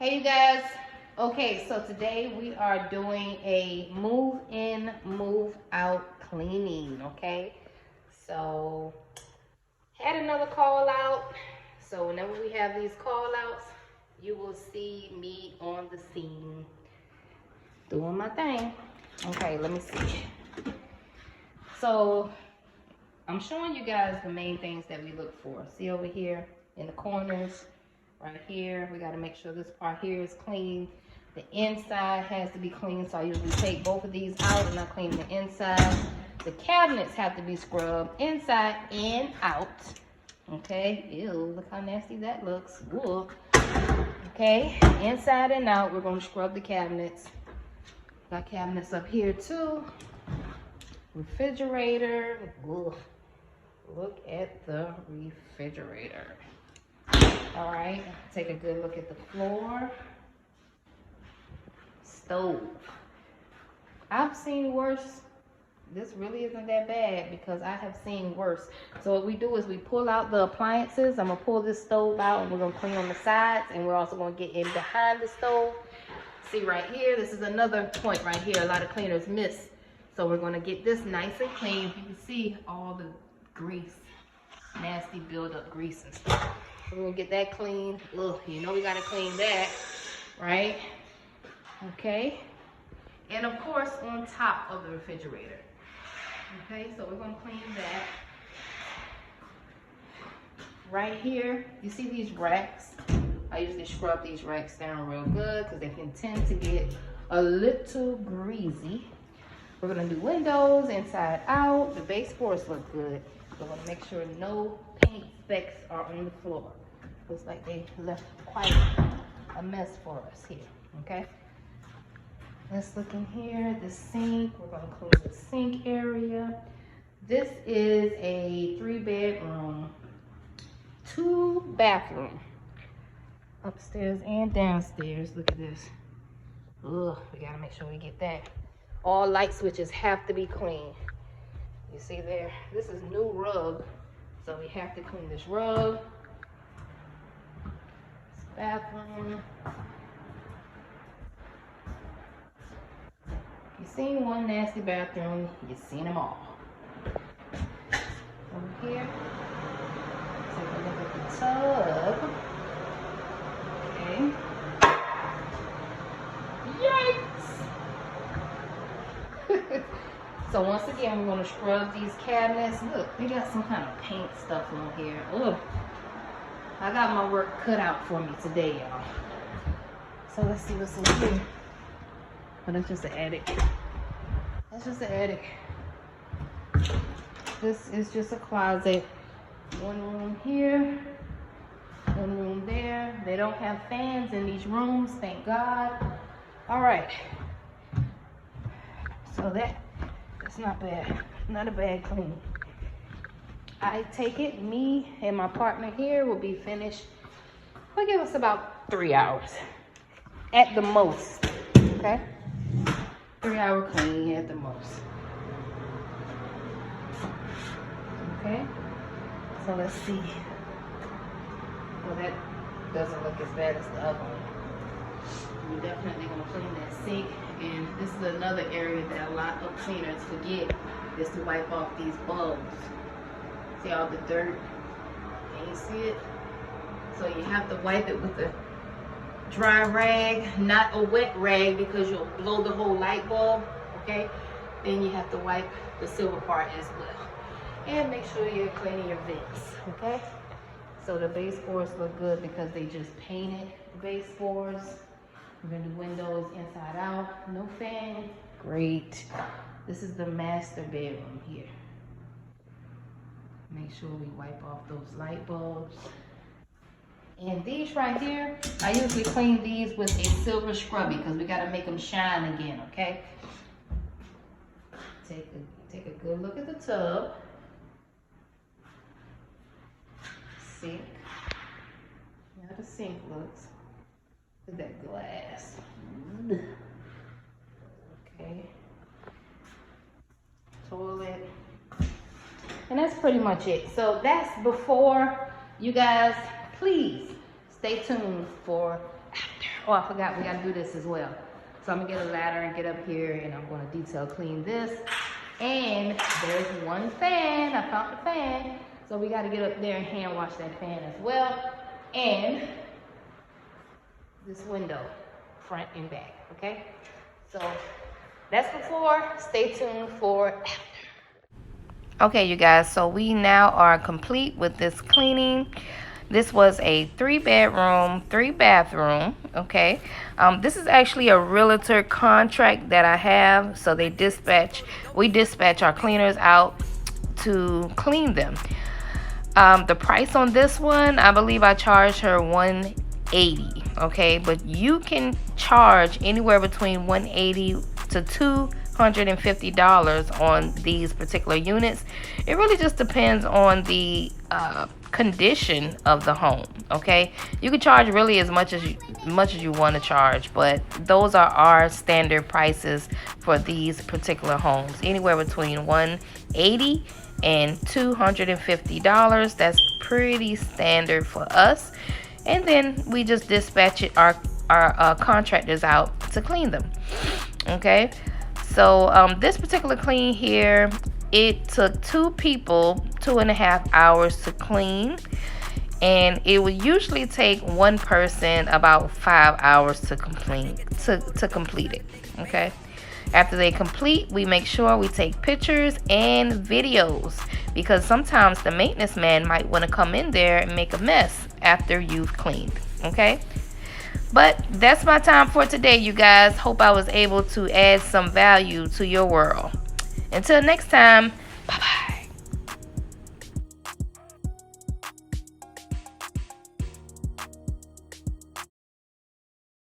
Hey you guys. Okay, so today we are doing a move in, move out cleaning. Okay, so had another call out. So whenever we have these call outs, you will see me on the scene doing my thing. Okay, let me see. So I'm showing you guys the main things that we look for. See over here in the corners, right here, we got to make sure this part here is clean. The inside has to be clean, so I usually take both of these out and I clean the inside. The cabinets have to be scrubbed inside and out. Okay, ew, look how nasty that looks. Ugh. Okay, inside and out, we're going to scrub the cabinets. Got cabinets up here too. Refrigerator. Ugh. Look at the refrigerator. All right, take a good look at the floor. Stove. I've seen worse. This really isn't that bad because I have seen worse. So what we do is we pull out the appliances. I'm gonna pull this stove out and we're gonna clean on the sides, and we're also gonna get in behind the stove. See right here, this is another point right here a lot of cleaners miss. So we're gonna get this nice and clean. You can see all the grease, nasty buildup grease and stuff. We're gonna get that clean. Ugh, you know we gotta clean that, right? Okay. And of course on top of the refrigerator. Okay, so we're gonna clean that. Right here, you see these racks? I usually scrub these racks down real good because they can tend to get a little greasy. We're gonna do windows inside out. The baseboards look good. So we're gonna make sure no paint specks are on the floor. Looks like they left quite a mess for us here, okay? Let's look in here, the sink. We're gonna clean the sink area. This is a 3-bedroom, 2-bathroom, upstairs and downstairs. Look at this. Ugh, we gotta make sure we get that. All light switches have to be clean. You see there, this is new rug, so we have to clean this rug. This bathroom. You've seen one nasty bathroom, you've seen them all. Over here, take a look at the tub. Okay. Yikes! So once again, we're gonna scrub these cabinets. Look, they got some kind of paint stuff on here. Ugh. I got my work cut out for me today, y'all. So let's see what's in here. Oh, that's just an attic. That's just an attic. This is just a closet. One room here, one room there. They don't have fans in these rooms, thank God. All right. So that's not bad. Not a bad clean. I take it, me and my partner here will be finished. It'll give us about 3 hours at the most, okay? 3-hour clean at the most. Okay, so let's see. Well, that doesn't look as bad as the other one. We're definitely gonna clean that sink. And this is another area that a lot of cleaners forget, is to wipe off these bulbs. See all the dirt? Can you see it? So you have to wipe it with a dry rag, not a wet rag, because you'll blow the whole light bulb, okay? Then you have to wipe the silver part as well. And make sure you're cleaning your vents, okay? So the baseboards look good because they just painted the baseboards. We're gonna do windows inside out, no fan. Great. This is the master bedroom here. Make sure we wipe off those light bulbs. And these right here, I usually clean these with a silver scrubby because we gotta make them shine again, okay? Take a good look at the tub. Sink. How the sink looks. Look at that glass. Okay. Toilet. And that's pretty much it. So that's before. You guys, please stay tuned for after. Oh, I forgot, we gotta do this as well. So I'm gonna get a ladder and get up here, and I'm gonna detail clean this. And there's one fan, I found the fan. So we gotta get up there and hand wash that fan as well. And this window, front and back, okay? So that's before, stay tuned for after. Okay, you guys, so we now are complete with this cleaning. This was a 3-bedroom, 3-bathroom, okay? This is actually a realtor contract that I have, so we dispatch our cleaners out to clean them. The price on this one, I believe I charged her $180, okay? But you can charge anywhere between $180 to $250 on these particular units. It really just depends on the condition of the home, okay? You can charge really as much as you want to charge, but those are our standard prices for these particular homes, anywhere between $180 and $250. That's pretty standard for us. And then we just dispatch our contractors out to clean them, okay? So this particular clean here, it took 2 people 2.5 hours to clean, and it would usually take one person about 5 hours to complete it, okay? After they complete, we make sure we take pictures and videos, because sometimes the maintenance man might want to come in there and make a mess after you've cleaned, okay? But that's my time for today, you guys. Hope I was able to add some value to your world. Until next time, bye-bye.